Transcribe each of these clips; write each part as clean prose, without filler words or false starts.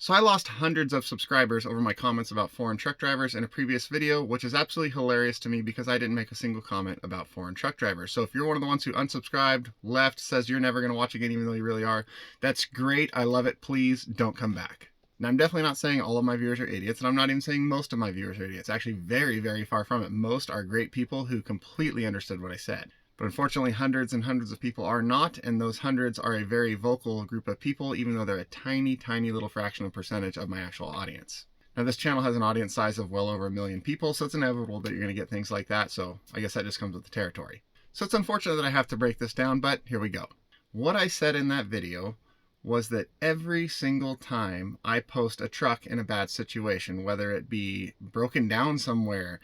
So I lost hundreds of subscribers over my comments about foreign truck drivers in a previous video, which is absolutely hilarious to me because I didn't make a single comment about foreign truck drivers. So if you're one of the ones who unsubscribed, left, says you're never going to watch again even though you really are, that's great. I love it. Please don't come back. Now, I'm definitely not saying all of my viewers are idiots, and I'm not even saying most of my viewers are idiots. Actually, very, very far from it. Most are great people who completely understood what I said. But unfortunately, hundreds and hundreds of people are not, and those hundreds are a very vocal group of people, even though they're a tiny, tiny little fraction of percentage of my actual audience. Now, this channel has an audience size of well over 1 million people, so it's inevitable that you're going to get things like that, so I guess that just comes with the territory. So it's unfortunate that I have to break this down, but here we go. What I said in that video was that every single time I post a truck in a bad situation, whether it be broken down somewhere,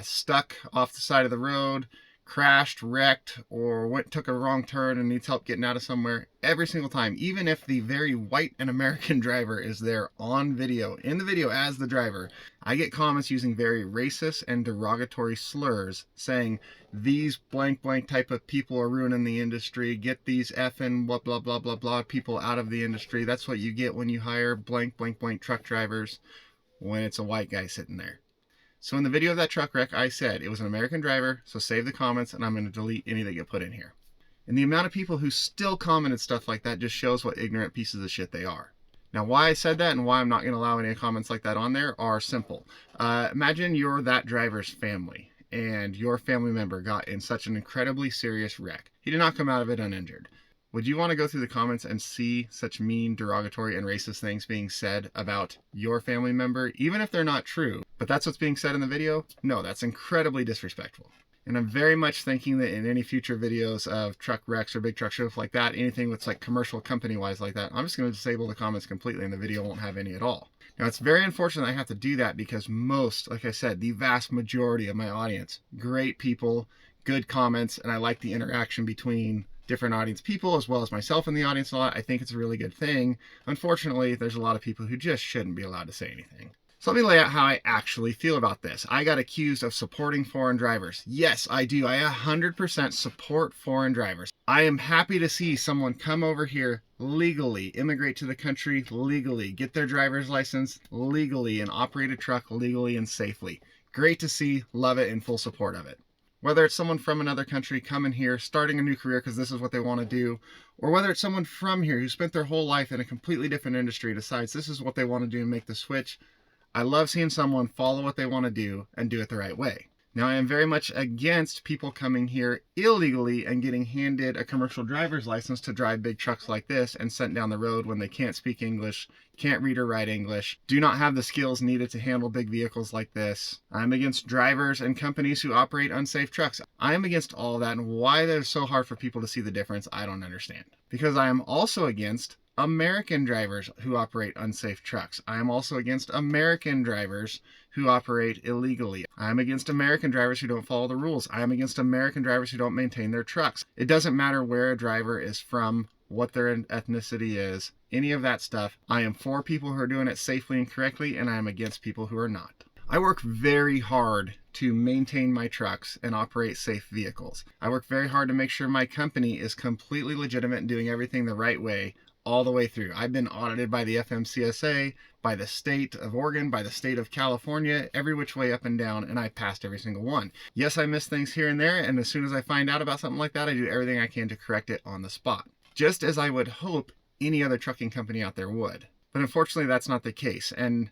stuck off the side of the road, crashed, wrecked, or took a wrong turn and needs help getting out of somewhere, every single time, even if the very white and American driver is there on video, in the video as the driver, I get comments using very racist and derogatory slurs saying, these blank blank type of people are ruining the industry, get these effing blah blah blah blah blah people out of the industry. That's what you get when you hire blank blank blank truck drivers, when it's a white guy sitting there. So in the video of that truck wreck, I said it was an American driver, so save the comments, and I'm going to delete any that get put in here. And the amount of people who still commented stuff like that just shows what ignorant pieces of shit they are. Now, why I said that and why I'm not going to allow any comments like that on there are simple. Imagine you're that driver's family, and your family member got in such an incredibly serious wreck. He did not come out of it uninjured. Would you want to go through the comments and see such mean, derogatory, and racist things being said about your family member, even if they're not true, but that's what's being said in the video? No, that's incredibly disrespectful. And I'm very much thinking that in any future videos of truck wrecks or big truck shows like that, anything that's like commercial company-wise like that, I'm just going to disable the comments completely and the video won't have any at all. Now, it's very unfortunate I have to do that because most, like I said, the vast majority of my audience, great people, good comments, and I like the interaction between different audience people as well as myself in the audience a lot. I think it's a really good thing. Unfortunately, there's a lot of people who just shouldn't be allowed to say anything. So let me lay out how I actually feel about this. I got accused of supporting foreign drivers. Yes, I do. I 100% support foreign drivers. I am happy to see someone come over here legally, immigrate to the country legally, get their driver's license legally, and operate a truck legally and safely. Great to see, love it, in full support of it. Whether it's someone from another country coming here, starting a new career because this is what they want to do, or whether it's someone from here who spent their whole life in a completely different industry, decides this is what they want to do and make the switch, I love seeing someone follow what they want to do and do it the right way. Now, I am very much against people coming here illegally and getting handed a commercial driver's license to drive big trucks like this and sent down the road when they can't speak English, can't read or write English, do not have the skills needed to handle big vehicles like this. I'm against drivers and companies who operate unsafe trucks. I am against all that, and why it's so hard for people to see the difference, I don't understand. Because I am also against American drivers who operate unsafe trucks. I am also against American drivers who operate illegally. I am against American drivers who don't follow the rules. I am against American drivers who don't maintain their trucks. It doesn't matter where a driver is from, what their ethnicity is, any of that stuff. I am for people who are doing it safely and correctly, and I am against people who are not. I work very hard to maintain my trucks and operate safe vehicles. I work very hard to make sure my company is completely legitimate and doing everything the right way all the way through. I've been audited by the FMCSA, by the state of Oregon, by the state of California, every which way up and down, and I passed every single one. Yes, I miss things here and there, and as soon as I find out about something like that, I do everything I can to correct it on the spot. Just as I would hope any other trucking company out there would. But unfortunately, that's not the case. And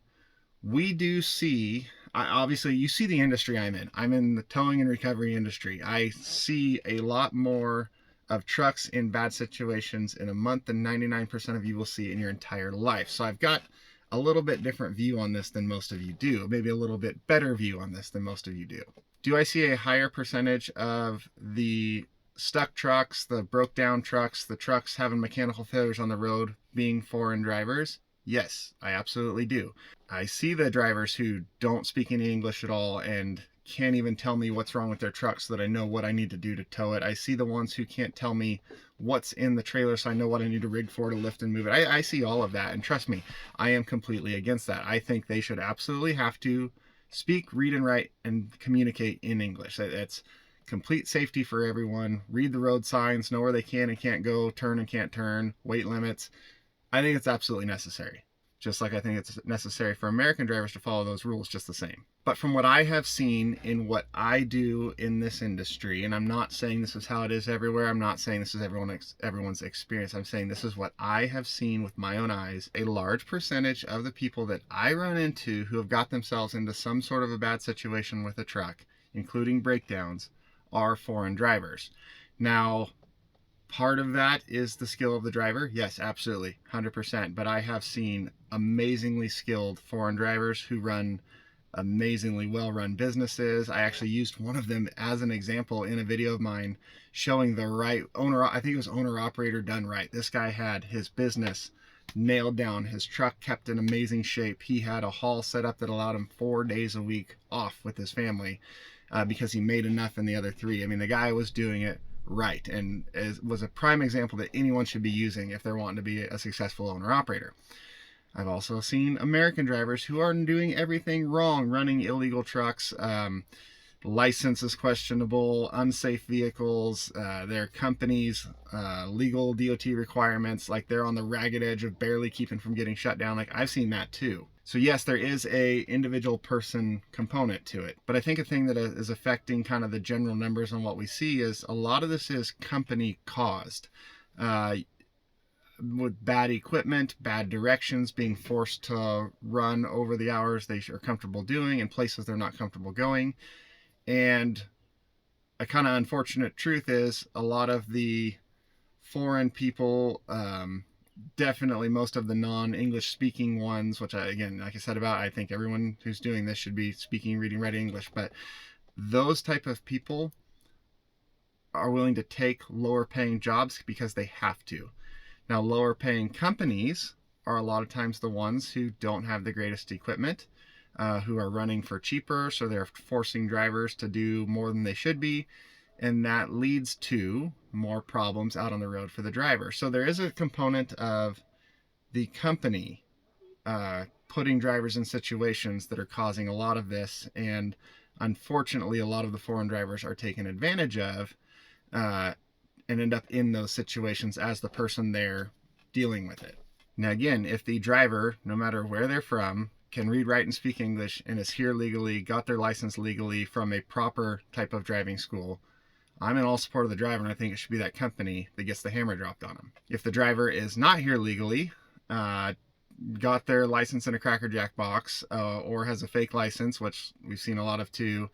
we do see, obviously, you see the industry I'm in. I'm in the towing and recovery industry. I see a lot more of trucks in bad situations in a month than 99% of you will see in your entire life. So I've got a little bit different view on this than most of you do, maybe a little bit better view on this than most of you do. Do I see a higher percentage of the stuck trucks, the broke down trucks, the trucks having mechanical failures on the road being foreign drivers? Yes, I absolutely do. I see the drivers who don't speak any English at all and can't even tell me what's wrong with their truck so that I know what I need to do to tow it. I see the ones who can't tell me what's in the trailer so I know what I need to rig for to lift and move it. I see all of that, and trust me, I am completely against that. I think they should absolutely have to speak, read, and write and communicate in English. It's complete safety for everyone. Read the road signs, know where they can and can't go, turn and can't turn, weight limits. I think it's absolutely necessary. just like I think it's necessary for American drivers to follow those rules just the same. But from what I have seen in what I do in this industry, and I'm not saying this is how it is everywhere, I'm not saying this is everyone's experience, I'm saying this is what I have seen with my own eyes. A large percentage of the people that I run into who have got themselves into some sort of a bad situation with a truck, including breakdowns, are foreign drivers. Now, part of that is the skill of the driver. Yes, absolutely, 100%. But I have seen amazingly skilled foreign drivers who run amazingly well-run businesses. I actually used one of them as an example in a video of mine showing the right owner. I think it was owner-operator done right. This guy had his business nailed down. His truck kept in amazing shape. He had a haul set up that allowed him 4 days a week off with his family because he made enough in the other 3. I mean, the guy was doing it right, and was a prime example that anyone should be using if they're wanting to be a successful owner-operator. I've also seen American drivers who are doing everything wrong, running illegal trucks, license is questionable, unsafe vehicles, their companies, legal DOT requirements, like they're on the ragged edge of barely keeping from getting shut down. Like, I've seen that too. So yes, there is a individual person component to it, but I think a thing that is affecting kind of the general numbers on what we see is a lot of this is company caused. With bad equipment, bad directions, being forced to run over the hours they are comfortable doing in places they're not comfortable going. And a kind of unfortunate truth is a lot of the foreign people, definitely most of the non-English speaking ones, which again, like I said about, I think everyone who's doing this should be speaking, reading, writing English, but those type of people are willing to take lower paying jobs because they have to. Now, lower paying companies are a lot of times the ones who don't have the greatest equipment, who are running for cheaper, so they're forcing drivers to do more than they should be, and that leads to more problems out on the road for the driver. So there is a component of the company putting drivers in situations that are causing a lot of this, and unfortunately a lot of the foreign drivers are taken advantage of and end up in those situations as the person there dealing with it. Now again, if the driver, no matter where they're from, can read, write, and speak English and is here legally, got their license legally from a proper type of driving school, I'm in all support of the driver, and I think it should be that company that gets the hammer dropped on them. If the driver is not here legally, got their license in a Cracker Jack box, or has a fake license, which we've seen a lot of too,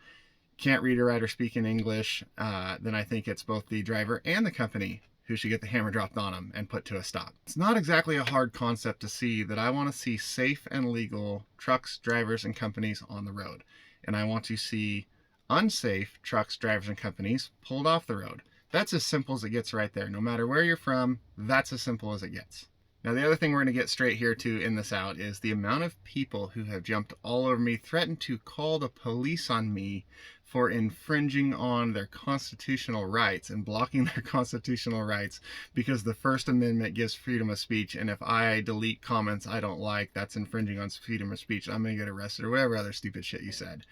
can't read or write or speak in English, then I think it's both the driver and the company who should get the hammer dropped on them and put to a stop. It's not exactly a hard concept to see that I want to see safe and legal trucks, drivers, and companies on the road. And I want to see unsafe trucks, drivers, and companies pulled off the road. That's as simple as it gets right there. No matter where you're from, that's as simple as it gets. Now, the other thing we're going to get straight here to in this out is the amount of people who have jumped all over me, threatened to call the police on me for infringing on their constitutional rights and blocking their constitutional rights because the First Amendment gives freedom of speech, and if I delete comments I don't like, that's infringing on freedom of speech. I'm going to get arrested or whatever other stupid shit you said.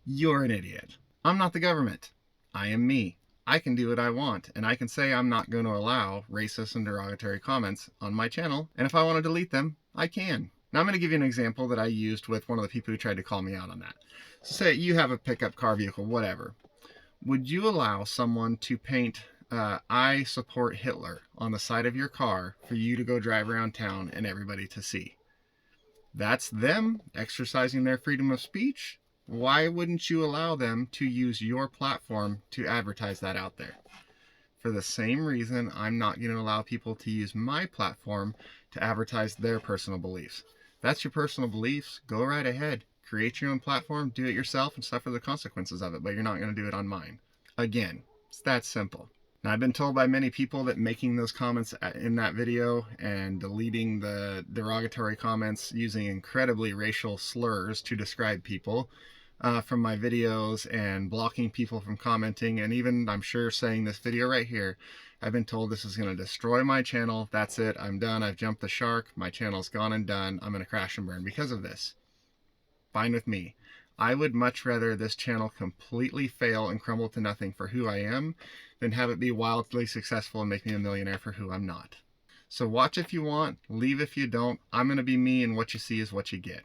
You're an idiot. I'm not the government. I am me. I can do what I want, and I can say I'm not going to allow racist and derogatory comments on my channel, and if I want to delete them, I can. Now I'm going to give you an example that I used with one of the people who tried to call me out on that. So say you have a pickup car vehicle, whatever. Would you allow someone to paint I support Hitler on the side of your car for you to go drive around town and everybody to see? That's them exercising their freedom of speech. Why wouldn't you allow them to use your platform to advertise that out there? For the same reason, I'm not going to allow people to use my platform to advertise their personal beliefs. That's your personal beliefs. Go right ahead. Create your own platform, do it yourself, and suffer the consequences of it, but you're not going to do it on mine. Again, it's that simple. Now, I've been told by many people that making those comments in that video and deleting the derogatory comments using incredibly racial slurs to describe people from my videos and blocking people from commenting, and even, I'm sure, saying this video right here, I've been told this is going to destroy my channel. That's it. I'm done. I've jumped the shark. My channel's gone and done. I'm going to crash and burn because of this. Fine with me. I would much rather this channel completely fail and crumble to nothing for who I am than have it be wildly successful and make me a millionaire for who I'm not. So watch if you want, leave if you don't. I'm going to be me, and what you see is what you get.